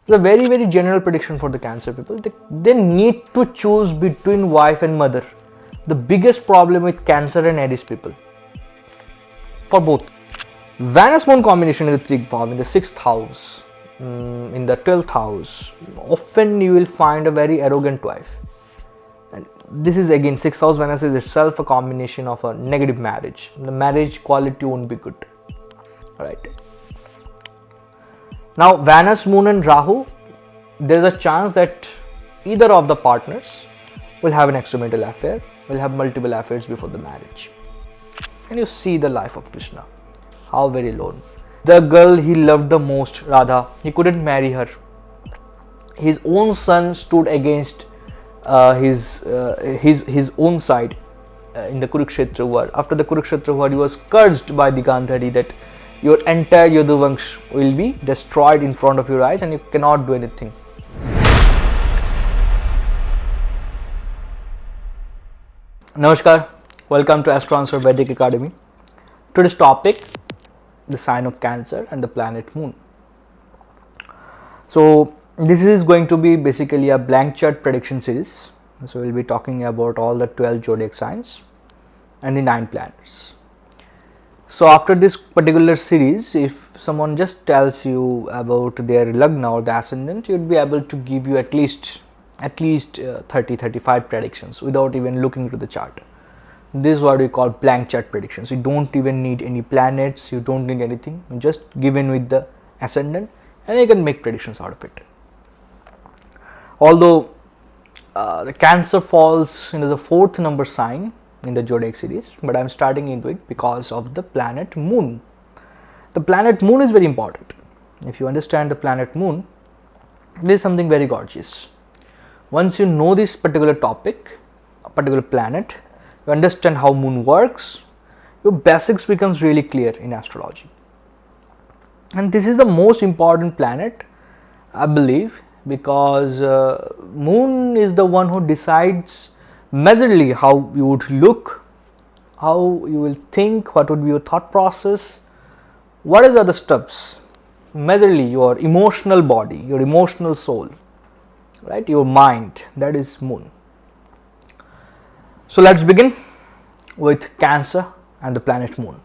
It's a very general prediction for the Cancer people. They need to choose between wife and mother. The biggest problem with Cancer and Aries people, for both. Venus Moon combination in the trig in the 6th house, in the 12th house, often you will find a very arrogant wife. And this is again 6th house Venus is itself a combination of a negative marriage. The marriage quality won't be good, right? Now Venus, Moon and Rahu, there is a chance that either of the partners will have an extramarital affair, will have multiple affairs before the marriage. And you see the life of Krishna, how very lone. The girl he loved the most, Radha, he couldn't marry her. His own son stood against his own side in the Kurukshetra war. After the Kurukshetra war, he was cursed by the Gandhari that your entire Yaduvamsh will be destroyed in front of your eyes and you cannot do anything. Namaskar, welcome to Astro Vedic Academy. Today's topic, the sign of Cancer and the planet Moon. So this is going to be basically a blank chart prediction series. So we'll be talking about all the 12 zodiac signs and the 9 planets. So after this particular series, if someone just tells you about their lagna or the ascendant, you'll be able to give you at least 30-35 predictions without even looking to the chart. This is what we call blank chart predictions. You don't even need any planets, you don't need anything, you just give in with the ascendant and you can make predictions out of it. Although the Cancer falls into the 4th number sign in the zodiac series, but I am starting into it because of the planet Moon. The planet Moon is very important. If you understand the planet Moon, there is something very gorgeous. Once you know this particular topic, a particular planet, you understand how Moon works, your basics becomes really clear in astrology. And this is the most important planet, I believe, because Moon is the one who decides majorly how you would look, how you will think, what would be your thought process, what is other steps, majorly your emotional body, your emotional soul, right, your mind, that is Moon. So let's begin with Cancer and the planet Moon.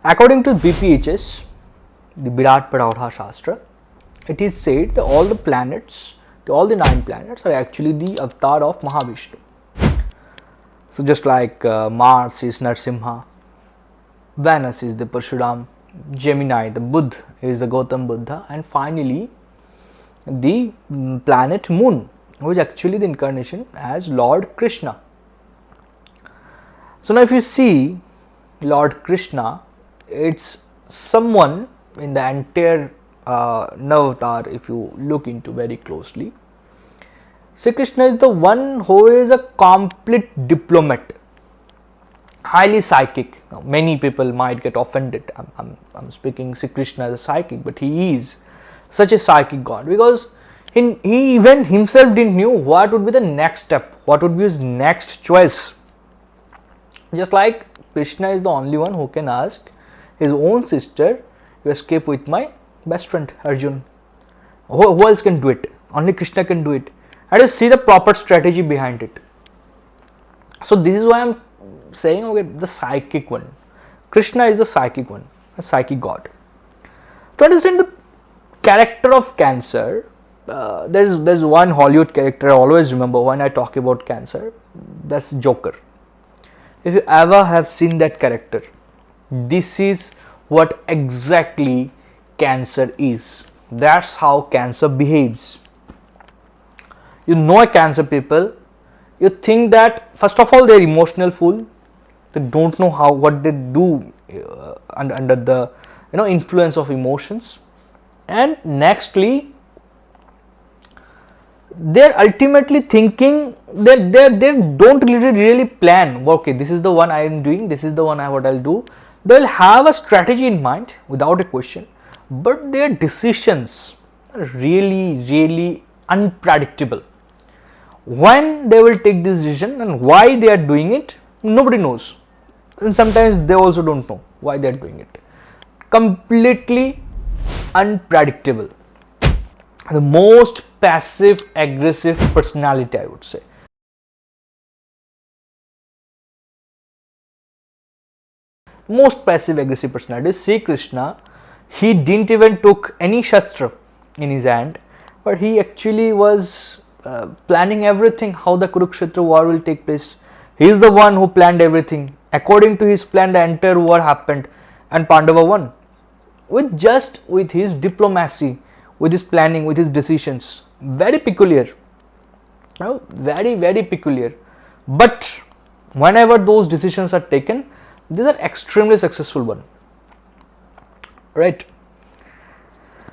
According to BPHS, the Virat Pradauha Shastra, it is said that all the planets, all the 9 planets are actually the avatar of Mahavishnu. So just like Mars is Narsimha, Venus is the Parshuram, Gemini, the Buddha is the Gautam Buddha, and finally the planet Moon, which is actually the incarnation as Lord Krishna. So now if you see Lord Krishna, it's someone in the entire Navatar, if you look into very closely. Sri Krishna is the one who is a complete diplomat, highly psychic. Now, many people might get offended. I'm speaking Sri Krishna as a psychic, but he is such a psychic god because he even himself didn't know what would be the next step, what would be his next choice. Just like Krishna is the only one who can ask his own sister, you escape with my best friend Arjun. Who else can do it? Only Krishna can do it. And you see the proper strategy behind it. So this is why I'm saying, okay, the psychic one. Krishna is the psychic one, a psychic god. To understand the character of Cancer, there's one Hollywood character I always remember when I talk about Cancer. That's Joker. If you ever have seen that character, this is what exactly Cancer is. That's how Cancer behaves. You know a Cancer people, you think that first of all they're emotional fool. They don't know what they do under the influence of emotions, and nextly they're ultimately thinking that they don't really plan. Okay, this is the one I am doing. This is the one what I'll do. They'll have a strategy in mind without a question, but their decisions are really unpredictable. When they will take this decision and why they are doing it, nobody knows, and sometimes they also don't know why they are doing it. completely unpredictable, the most passive aggressive personality, I would say. Most passive aggressive personality. See Krishna, he didn't even took any shastra in his hand, but he actually was planning everything, how the Kurukshetra war will take place. He is the one who planned everything. According to his plan, the entire war happened and Pandava won. With his diplomacy, with his planning, with his decisions. Very peculiar. Very, very peculiar. But whenever those decisions are taken, these are extremely successful one, right?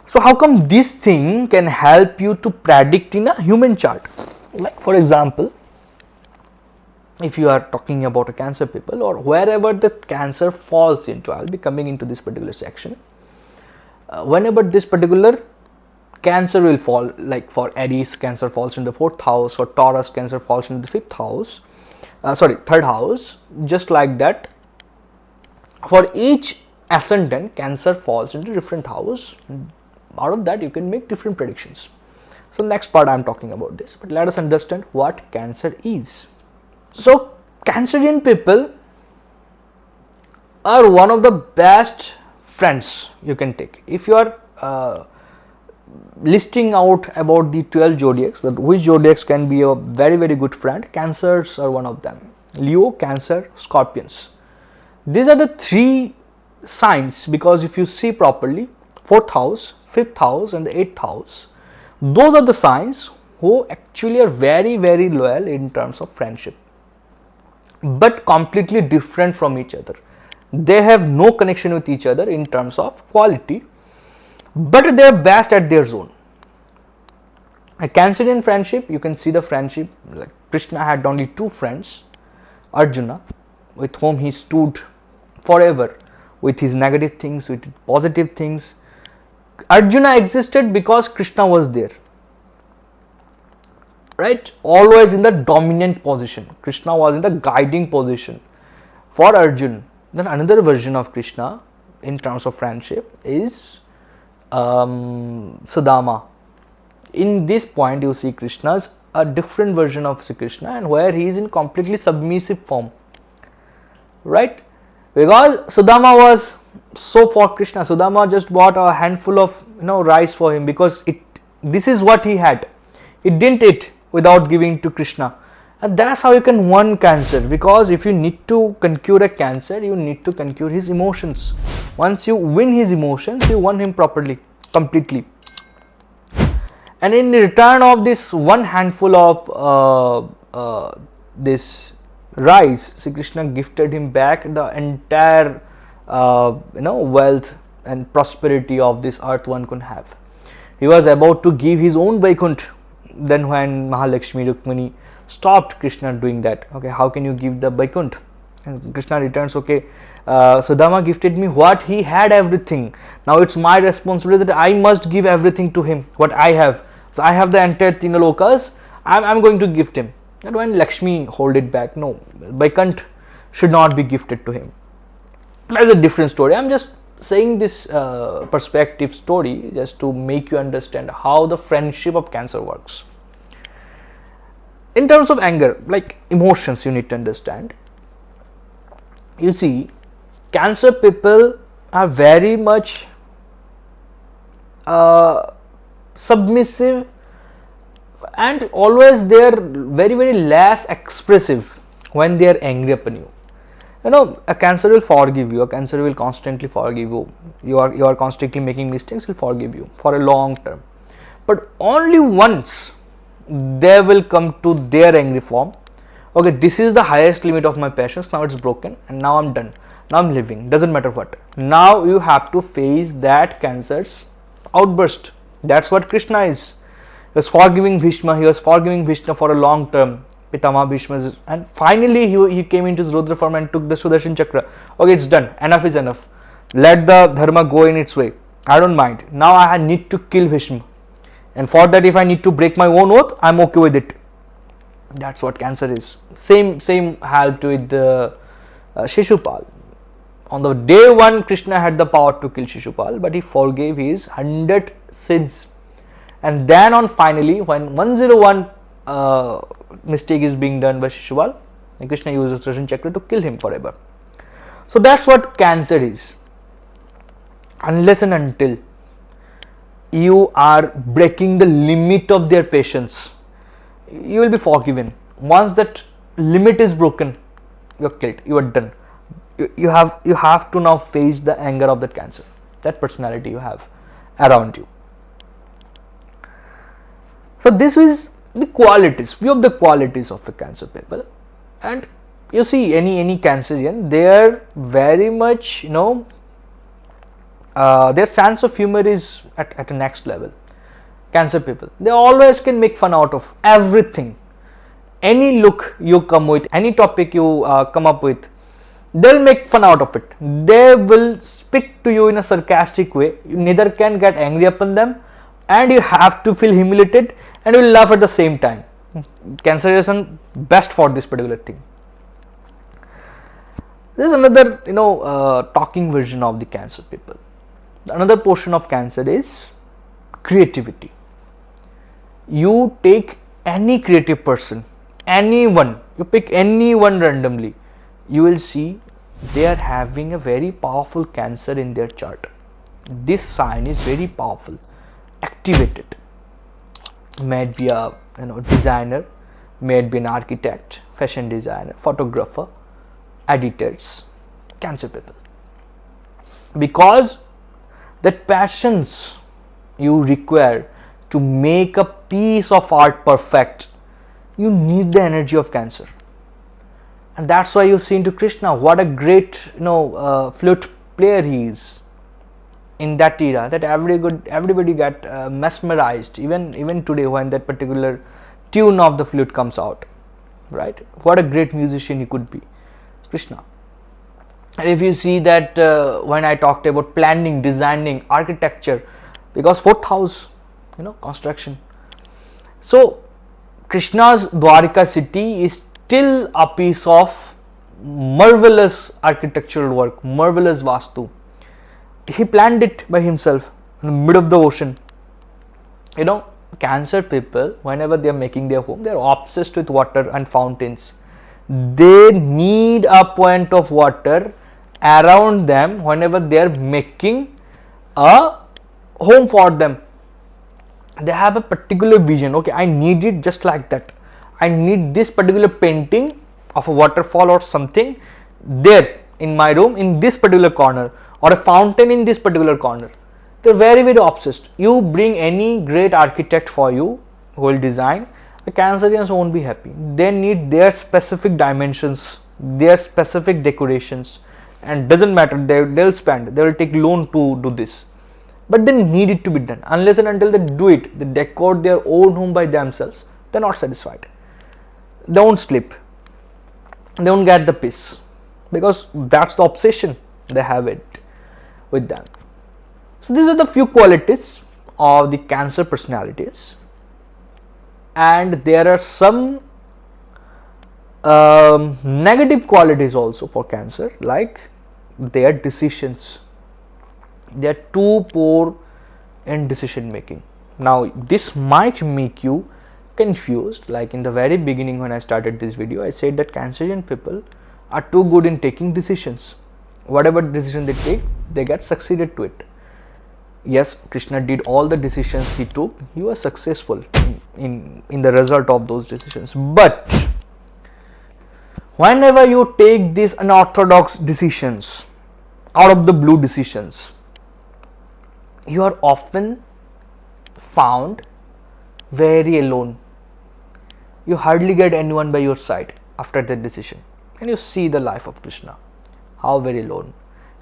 So how come this thing can help you to predict in a human chart? Like for example, if you are talking about a Cancer people or wherever the Cancer falls into, I'll be coming into this particular section. Whenever this particular Cancer will fall, like for Aries, Cancer falls in the 4th house, for Taurus, Cancer falls in the 5th house, 3rd house, just like that. For each ascendant, Cancer falls into different house. Out of that, you can make different predictions. So next part I am talking about this, but let us understand what Cancer is. So Cancerian people are one of the best friends you can take. If you are listing out about the 12 zodiacs, that which zodiacs can be a very, very good friend, Cancers are one of them. Leo, Cancer, Scorpions. These are the 3 signs, because if you see properly, 4th house, 5th house and the 8th house, those are the signs who actually are very, very loyal in terms of friendship, but completely different from each other. They have no connection with each other in terms of quality, but they are best at their zone. A Cancerian friendship, you can see the friendship, like Krishna had only 2 friends, Arjuna, with whom he stood forever, with his negative things, with his positive things. Arjuna existed because Krishna was there, right? Always in the dominant position. Krishna was in the guiding position for Arjuna. Then another version of Krishna in terms of friendship is Sudama. In this point, you see Krishna's a different version of Sri Krishna, and where he is in completely submissive form, right? Because Sudama was so for Krishna, Sudama just bought a handful of rice for him, because this is what he had. He didn't eat without giving to Krishna, and that's how you can win Cancer. Because if you need to conquer a Cancer, you need to conquer his emotions. Once you win his emotions, you won him properly, completely. And in return of this one handful of this rice, Sri Krishna gifted him back the entire wealth and prosperity of this earth one could have. He was about to give his own Vaikuntha. Then when Mahalakshmi Rukmini stopped Krishna doing that, okay, how can you give the Vaikuntha? And Krishna returns, okay, Sudama gifted me what he had, everything. Now it's my responsibility that I must give everything to him, what I have. So I have the entire Tinalokas, I'm going to gift him. And when Lakshmi hold it back, no, Vaikuntha should not be gifted to him. That's a different story. I'm just saying this perspective story just to make you understand how the friendship of Cancer works. In terms of anger, like emotions, you need to understand. You see, Cancer people are very much submissive, and always they are very, very less expressive when they are angry upon you. A Cancer will forgive you. A Cancer will constantly forgive you. You are constantly making mistakes, will forgive you for a long term. But only once they will come to their angry form. Okay, this is the highest limit of my patience. Now it's broken, and now I'm done. Now I'm leaving. Doesn't matter what. Now you have to face that Cancer's outburst. That's what Krishna is. He was forgiving Bhishma. He was forgiving Vishnu for a long term. Pitama Bhishma, and finally he came into his Rudra form and took the Sudarshan Chakra. Okay, it's done. Enough is enough. Let the dharma go in its way. I don't mind. Now I need to kill Bhishma, and for that, if I need to break my own oath, I'm okay with it. That's what Cancer is. Same helped with Shishupal. On the day one, Krishna had the power to kill Shishupal, but he forgave his 100 sins. And then on finally, when 101 mistake is being done by Shishupal, Krishna uses Sudarshan Chakra to kill him forever. So that's what Cancer is. Unless and until you are breaking the limit of their patience, you will be forgiven. Once that limit is broken, you're killed, you are done. You have to now face the anger of that Cancer, that personality you have around you. So this is the qualities, few of the qualities of the Cancer people. And you see any Cancerian, they are very much, their sense of humor is at a next level. Cancer people, they always can make fun out of everything. Any look you come with, any topic you come up with, they'll make fun out of it. They will speak to you in a sarcastic way. You neither can get angry upon them, and you have to feel humiliated, and you will laugh at the same time. Cancer is best for this particular thing. There is another, talking version of the Cancer people. Another portion of Cancer is creativity. You take any creative person, anyone, you pick anyone randomly, you will see they are having a very powerful Cancer in their chart. This sign is very powerful, activated. May it be a designer, may it be an architect, fashion designer, photographer, editors, Cancer people. Because that passions you require to make a piece of art perfect, you need the energy of Cancer. And that's why you see into Krishna, what a great flute player he is in that era, that everybody got mesmerized, even today when that particular tune of the flute comes out, right? What a great musician he could be, Krishna. And if you see that when I talked about planning, designing, architecture, because 4th house, construction. So Krishna's Dwarika city is still a piece of marvelous architectural work, marvelous Vastu. He planned it by himself in the middle of the ocean. Cancer people, whenever they are making their home, they are obsessed with water and fountains. They need a point of water around them whenever they are making a home for them. They have a particular vision. Okay, I need it just like that. I need this particular painting of a waterfall or something there in my room in this particular corner, or a fountain in this particular corner. They're very, very obsessed. You bring any great architect for you who will design, the Cancerians won't be happy. They need their specific dimensions, their specific decorations, and doesn't matter, they'll spend, they will take loan to do this, but they need it to be done. Unless and until they do it, they decor their own home by themselves, they're not satisfied. They won't sleep, they won't get the peace, because that's the obsession they have it with them. So these are the few qualities of the Cancer personalities, and there are some negative qualities also for Cancer, like their decisions. They are too poor in decision making. Now this might make you confused. Like in the very beginning when I started this video, I said that Cancerian people are too good in taking decisions. Whatever decision they take, they get succeeded to it. Yes, Krishna did all the decisions he took. He was successful in the result of those decisions. But whenever you take these unorthodox decisions, out of the blue decisions, you are often found very alone. You hardly get anyone by your side after that decision. And you see the life of Krishna, how very alone.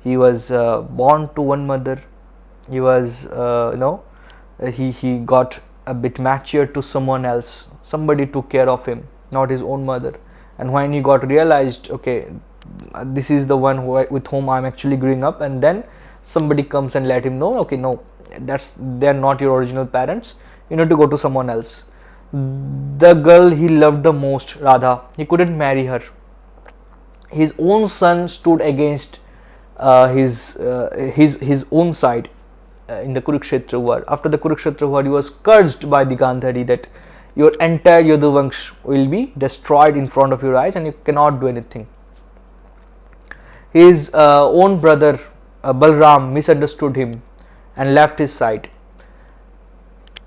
He was born to one mother. He was, he got a bit mature to someone else. Somebody took care of him, not his own mother. And when he got realized, okay, this is the one with whom I'm actually growing up, and then somebody comes and let him know, okay, no, they're not your original parents. You need to go to someone else. The girl he loved the most, Radha, he couldn't marry her. His own son stood against his own side in the Kurukshetra war. After the Kurukshetra war, he was cursed by the Gandhari that your entire Yaduvamsh will be destroyed in front of your eyes and you cannot do anything. His own brother Balram misunderstood him and left his side.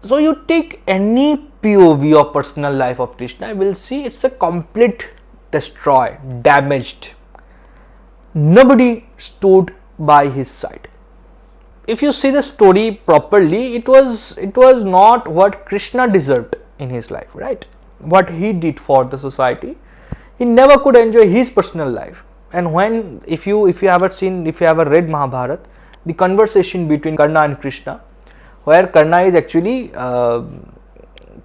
So you take any POV of personal life of Krishna, you will see it's a complete destroy, damaged. Nobody stood by his side. If you see the story properly, it was not what Krishna deserved in his life, right? What he did for the society, he never could enjoy his personal life. And when if you ever read Mahabharata, the conversation between Karna and Krishna, where Karna is actually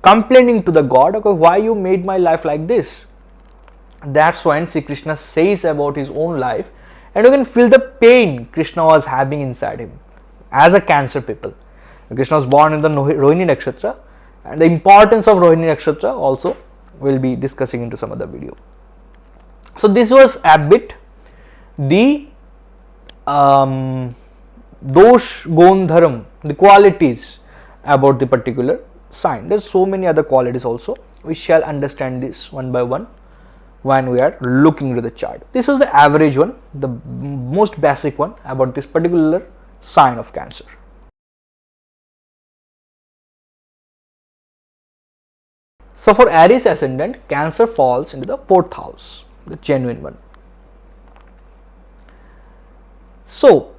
complaining to the god, okay, why you made my life like this? That's when Sri Krishna says about his own life, and you can feel the pain Krishna was having inside him as a Cancer people. Krishna was born in the Rohini Nakshatra, and the importance of Rohini Nakshatra also we'll be discussing into some other video. So this was a bit the dosh gondharam, the qualities about the particular sign. There's so many other qualities also. We shall understand this one by one when we are looking into the chart. This was the average one, the most basic one about this particular sign of Cancer. So for Aries ascendant, Cancer falls into the 4th house, the genuine one. So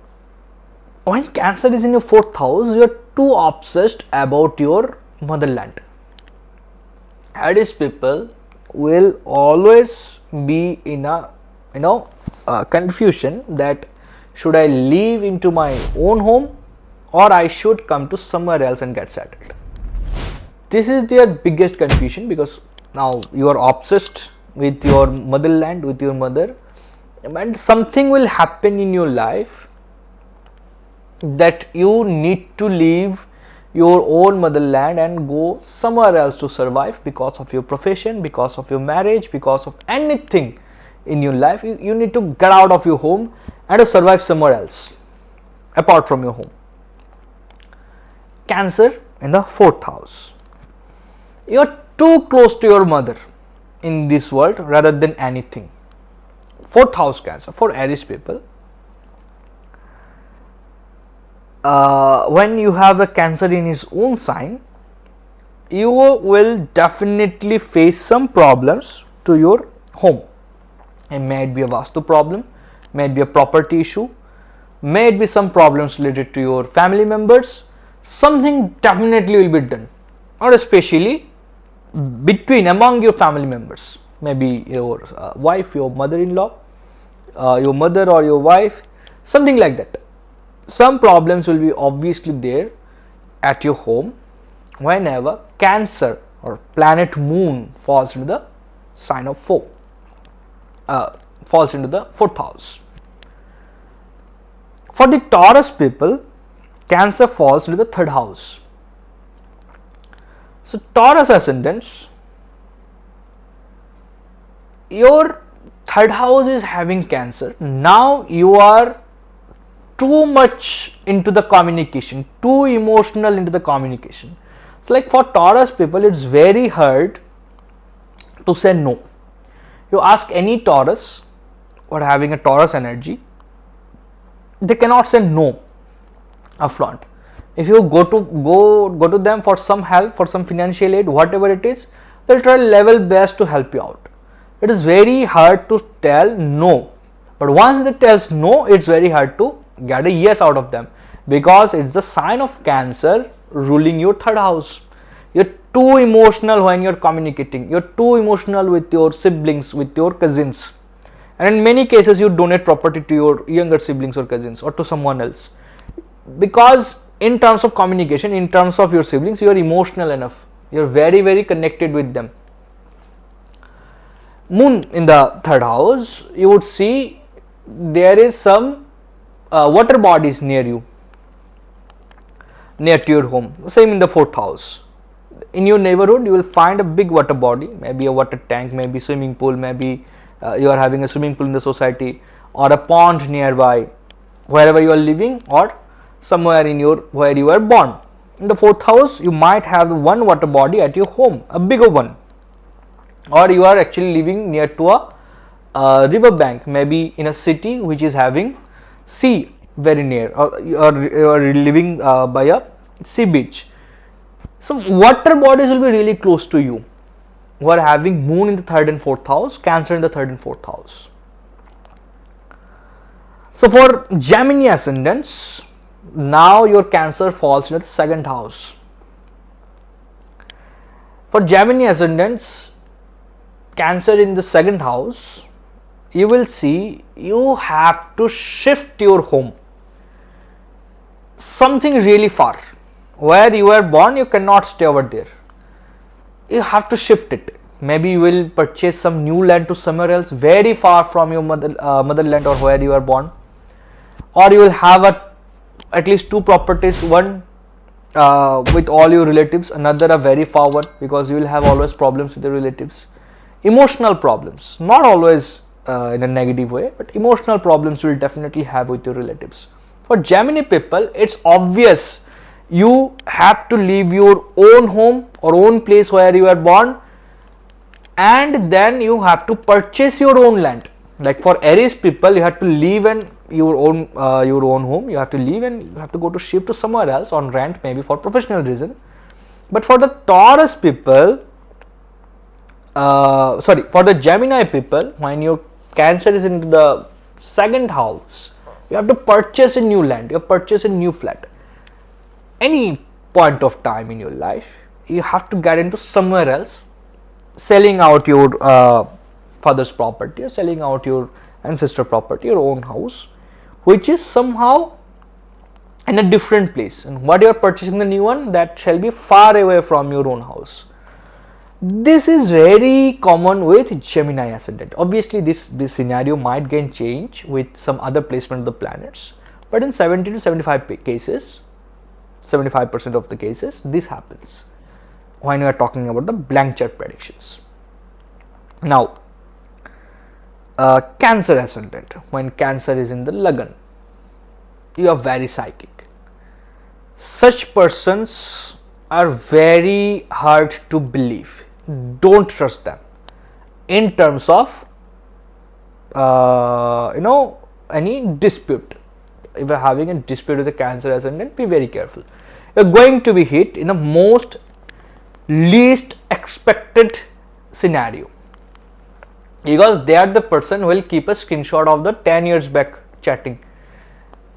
when Cancer is in your 4th house, you are too obsessed about your motherland. Aries people will always be in a confusion that should I live into my own home or I should come to somewhere else and get settled. This is their biggest confusion, because now you are obsessed with your motherland, with your mother, and something will happen in your life that you need to leave your own motherland and go somewhere else to survive because of your profession, because of your marriage, because of anything in your life. You need to get out of your home and to survive somewhere else apart from your home. Cancer in the 4th house. You are too close to your mother in this world rather than anything. 4th house Cancer for Aries people. When you have a Cancer in his own sign, you will definitely face some problems to your home. It may be a Vastu problem, may be a property issue, may be some problems related to your family members. Something definitely will be done, or especially among your family members, maybe your wife, your mother-in-law, your mother or your wife, something like that. Some problems will be obviously there at your home whenever Cancer or planet Moon falls into the sign of falls into the 4th house. For the Taurus people, Cancer falls into the 3rd house. So Taurus ascendants, your 3rd house is having Cancer. Now you are too much into the communication, too emotional into the communication. So like for Taurus people, it's very hard to say no. You ask any Taurus or having a Taurus energy, they cannot say no upfront. If you go to them for some help, for some financial aid, whatever it is, they'll try level best to help you out. It is very hard to tell no, but once they tells no, it's very hard to get a yes out of them, because it's the sign of Cancer ruling your 3rd house. You're too emotional when you're communicating. You're too emotional with your siblings, with your cousins, and in many cases you donate property to your younger siblings or cousins or to someone else, because in terms of communication, in terms of your siblings, you are emotional enough. You're very, very connected with them. Moon in the 3rd house, you would see there is some water bodies near you, near to your home. Same in the 4th house. In your neighborhood, you will find a big water body, maybe a water tank, maybe swimming pool, maybe you are having a swimming pool in the society, or a pond nearby. wherever you are living or somewhere in your where you were born. In the fourth house, you might have one water body at your home, a bigger one, or you are actually living near to a river bank, maybe in a city which is having sea very near, or you are living by a sea beach. So water bodies will be really close to you, who are having moon in the third and fourth house, Cancer in the third and fourth house. So for Gemini ascendants, now your Cancer falls into the second house. For Gemini ascendants, Cancer in the second house, you will see you have to shift your home something really far. Where you were born, you cannot stay over there. You have to shift it. Maybe you will purchase some new land to somewhere else, very far from your motherland or where you are born, or you will have at least two properties, one with all your relatives, another a very far one, because you will have always problems with your relatives, emotional problems, not always in a negative way, but emotional problems you will definitely have with your relatives. For Gemini people, it's obvious you have to leave your own home or own place where you are born, and then you have to purchase your own land. Like for Aries people, you have to leave and your own home, you have to leave and you have to go to shift to somewhere else on rent, maybe for professional reason. But for the Taurus people, for the Gemini people, when your Cancer is into the second house, you have to purchase a new land, you have to purchase a new flat. Any point of time in your life, you have to get into somewhere else, selling out your father's property or selling out your ancestor property, your own house, which is somehow in a different place, and what you are purchasing the new one, that shall be far away from your own house. This is very common with Gemini ascendant. Obviously this scenario might gain change with some other placement of the planets, but in 70 to 75 cases, 75% of the cases, this happens when we are talking about the blank chart predictions. Now Cancer ascendant, when Cancer is in the Lagna, you are very psychic. Such persons are very hard to believe. Don't trust them in terms of any dispute. If you are having a dispute with the Cancer ascendant, be very careful. You are going to be hit in the most least expected scenario, because they are the person who will keep a screenshot of the 10 years back chatting,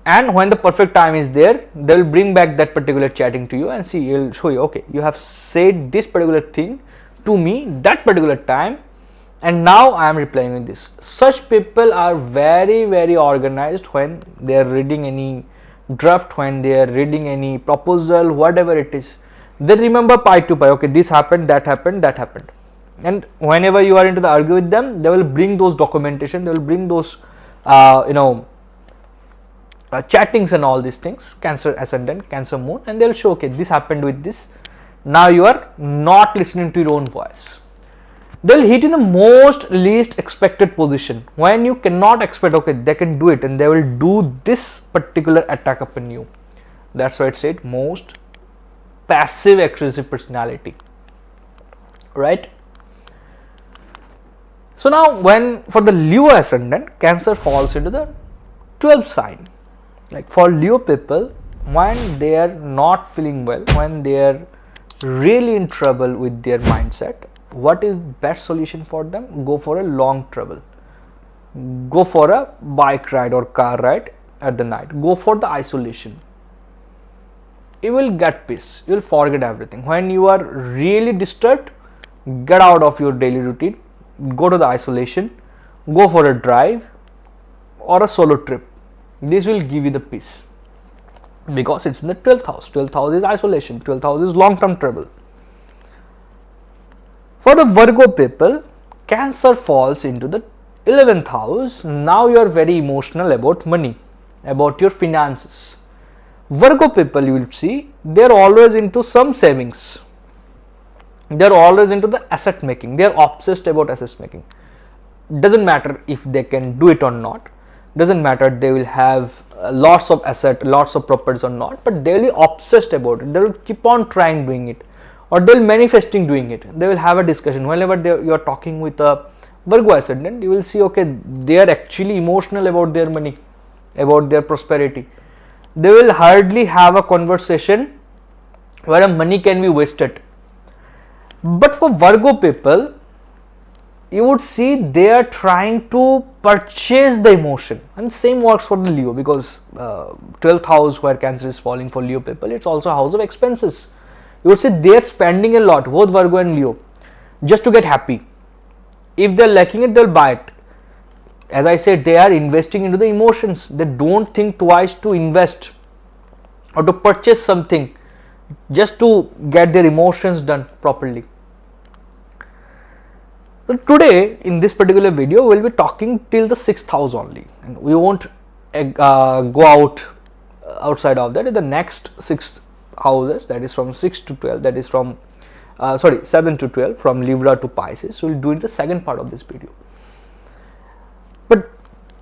and when the perfect time is there, they will bring back that particular chatting to you and see, he will show you, okay, you have said this particular thing to me that particular time, and now I am replying with this. Such people are very, very organized when they are reading any draft, when they are reading any proposal, whatever it is. They remember pi to pi, okay, this happened, that happened, that happened. And whenever you are into the argue with them, they will bring those documentation, they will bring those chattings and all these things, Cancer ascendant, Cancer moon, and they will show, okay, this happened with this. Now you are not listening to your own voice. They will hit in the most least expected position, when you cannot expect, okay, they can do it, and they will do this particular attack upon you. That's why it said most passive aggressive personality, right? So now when for the Leo ascendant, Cancer falls into the 12th sign. Like for Leo people, when they are not feeling well, when they are really in trouble with their mindset, what is best solution for them? Go for a long travel, go for a bike ride or car ride at the night, go for the isolation. You will get peace, you will forget everything. When you are really disturbed, get out of your daily routine, go to the isolation, go for a drive or a solo trip. This will give you the peace, because it's in the 12th house. 12th house is isolation, 12th house is long term travel. For the Virgo people, Cancer falls into the 11th house. Now you are very emotional about money, about your finances. Virgo people, you will see, they are always into some savings, they are always into the asset making, they are obsessed about asset making. Doesn't matter if they can do it or not, doesn't matter, they will have lots of asset, lots of properties or not, but they will be obsessed about it. They will keep on trying doing it, or they will manifesting doing it. They will have a discussion. Whenever you are talking with a Virgo ascendant, you will see, okay, they are actually emotional about their money, about their prosperity. They will hardly have a conversation where money can be wasted. But for Virgo people, you would see they are trying to purchase the emotion, and same works for the Leo, because 12th house where Cancer is falling for Leo people, it's also a house of expenses. You would say they are spending a lot, both Virgo and Leo, just to get happy. If they're lacking it, they'll buy it. As I said, they are investing into the emotions. They don't think twice to invest or to purchase something just to get their emotions done properly. So today in this particular video, we'll be talking till the 6th house only, and we won't go outside of that. In the next 6 houses, that is from 6 to 12, that is from 7 to 12, from Libra to Pisces. So we'll do in the second part of this video. But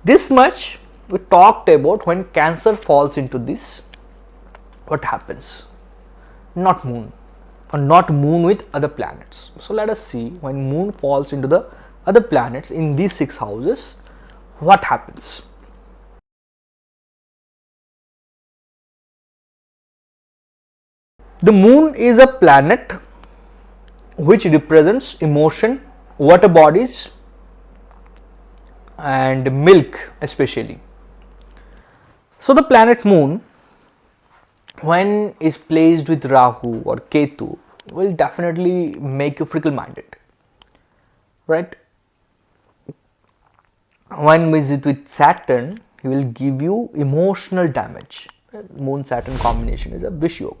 this much we talked about when Cancer falls into this, what happens? Not moon, or not moon with other planets. So let us see, when moon falls into the other planets in these 6 houses, what happens? The moon is a planet which represents emotion, water bodies and milk especially. So the planet moon, when is placed with Rahu or Ketu, will definitely make you fickle minded, right? When visit with Saturn, he will give you emotional damage. Moon Saturn combination is a Vish Yoga.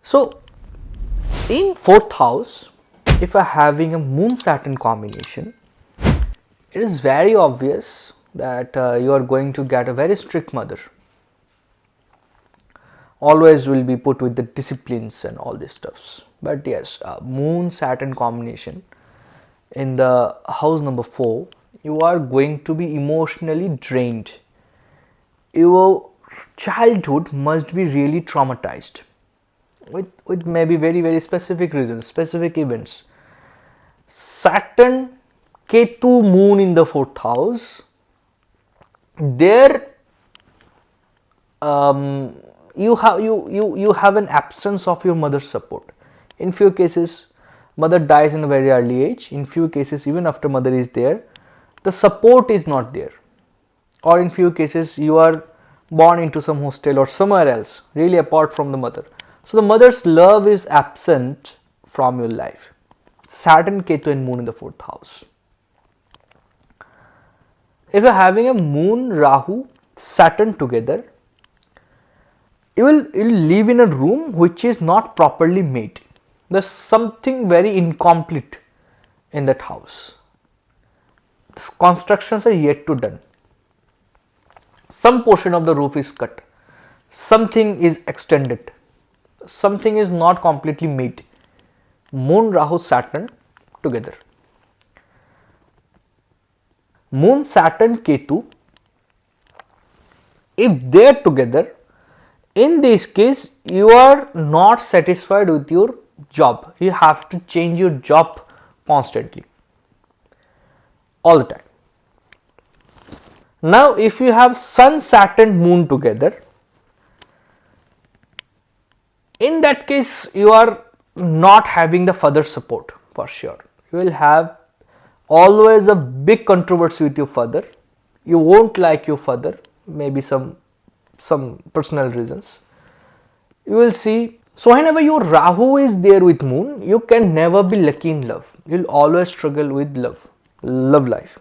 So in 4th house, if you are having a Moon Saturn combination, it is very obvious that you are going to get a very strict mother. Always will be put with the disciplines and all these stuffs. But yes, Moon Saturn combination in the house number 4, you are going to be emotionally drained. Your childhood must be really traumatized with maybe very specific reasons, specific events. Saturn, Ketu, Moon in the 4th house, there you have an absence of your mother's support. In few cases, mother dies in a very early age. In few cases, even after mother is there, the support is not there. Or in few cases, you are born into some hostel or somewhere else, really apart from the mother. So the mother's love is absent from your life. Saturn, Ketu and Moon in the 4th house. If you are having a Moon, Rahu, Saturn together, you will live in a room which is not properly made. There's something very incomplete in that house. Constructions are yet to done. Some portion of the roof is cut. Something is extended. Something is not completely made. Moon, Rahu, Saturn together. Moon, Saturn, Ketu, if they are together, in this case, you are not satisfied with your job. You have to change your job constantly, all the time. Now, if you have Sun, Saturn, Moon together, in that case, you are not having the father support for sure. You will have always a big controversy with your father. You won't like your father, maybe some personal reasons. You will see. So whenever your Rahu is there with Moon, you can never be lucky in love. You'll always struggle with love life.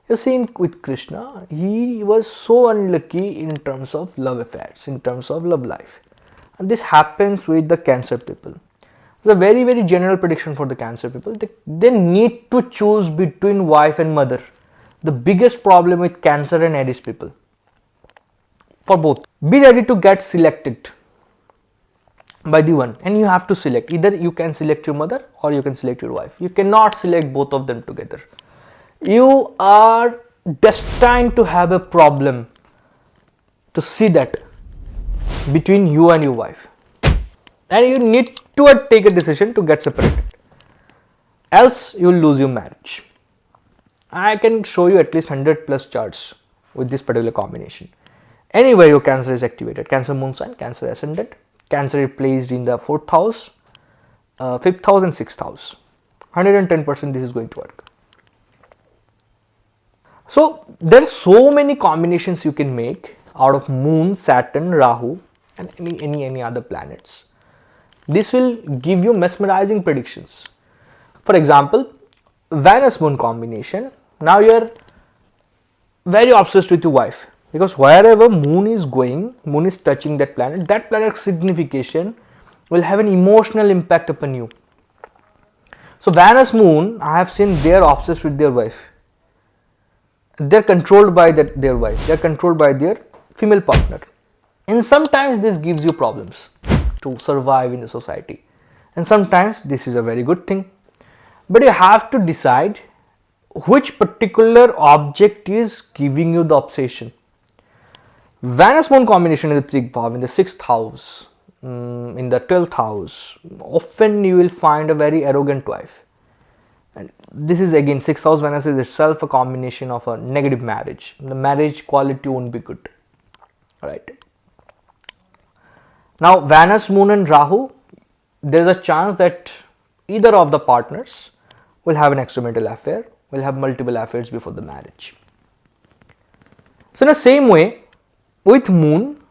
You see, with Krishna, he was so unlucky in terms of love affairs, in terms of love life. And this happens with the Cancer people. It's a very general prediction for the Cancer people. They need to choose between wife and mother. The biggest problem with Cancer and Aries people. For both. Be ready to get selected by the one, and you have to select. Either you can select your mother or you can select your wife. You cannot select both of them together. You are destined to have a problem to see that between you and your wife, and you need to take a decision to get separated, else you will lose your marriage. I can show you at least 100 plus charts with this particular combination. Anywhere your Cancer is activated, Cancer moon sign, Cancer ascendant, Cancer is placed in the 4th house, 5th house and 6th house, 110% this is going to work. So there are so many combinations you can make out of moon, Saturn, Rahu and any other planets. This will give you mesmerizing predictions. For example, Venus moon combination, now you are very obsessed with your wife, because wherever moon is going, moon is touching that planet's signification will have an emotional impact upon you. So Venus moon, I have seen they are obsessed with their wife. They're controlled by their wife, they're controlled by their female partner. And sometimes this gives you problems to survive in the society. And sometimes this is a very good thing. But you have to decide which particular object is giving you the obsession. Venus moon combination in the 3rd house, in the 6th house, in the 12th house, often you will find a very arrogant wife. And this is again 6th house Venus is itself a combination of a negative marriage. The marriage quality won't be good. Right. Now Venus, moon and Rahu, there is a chance that either of the partners will have an extramarital affair, will have multiple affairs before the marriage. So in the same way, with moon,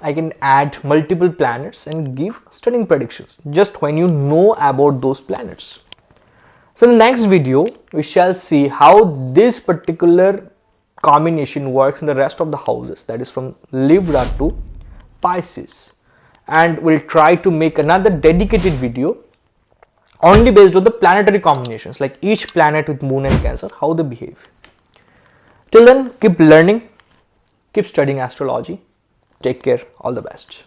I can add multiple planets and give stunning predictions just when you know about those planets. So in the next video, we shall see how this particular combination works in the rest of the houses, that is from Libra to Pisces. And we'll try to make another dedicated video only based on the planetary combinations, like each planet with moon and Cancer, how they behave. Till then, keep learning, keep studying astrology. Take care, all the best.